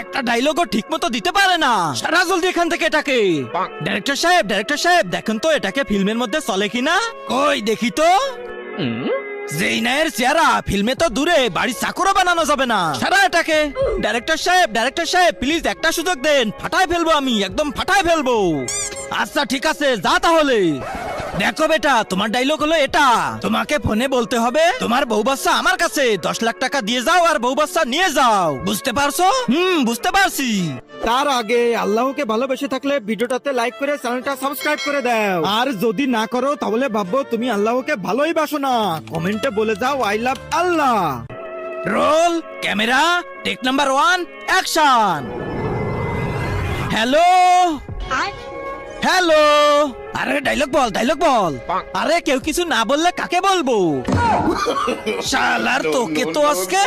একটা ডায়লগও ঠিক মতো দিতে পারে না। সারা জলদি এখান থেকে এটাকে। ডাইরেক্টর সাহেব দেখেন তো এটাকে ফিল্মের মধ্যে চলে কিনা। কই দেখি তো। যেই নায়ের চেহারা ফিল্মে তো দূরে বাড়ির চাকরও বানানো যাবে না। সারা এটাকে। ডাইরেক্টর সাহেব প্লিজ একটা সুযোগ দেন, ফাটায় ফেলবো আমি, একদম ফাটায় ফেলবো। আচ্ছা ঠিক আছে, যা তাহলে। দেখো বেটা, তোমার ডায়লগ হলো এটা। তোমাকে ফোনে বলতে হবে তোমার বউ বাচ্চা আমার কাছে, 10 লাখ টাকা দিয়ে যাও আর বউ বাচ্চা নিয়ে যাও। বুঝতে পারছো? বুঝতে পারছি। তার আগে আল্লাহকে ভালোবেসে থাকলে ভিডিওটাতে লাইক করে চ্যানেলটা সাবস্ক্রাইব করে দাও, আর যদি না করো তাহলে ভাববো তুমি আল্লাহকে ভালোই বাসো না। কমেন্টে বলে যাও I love Allah. Roll camera take number 1 action. Hello hello. আরে ডায়লগ বল। আরে কেউ কিছু না বললে কাকে বলবো? শালার তোকে তো আজকে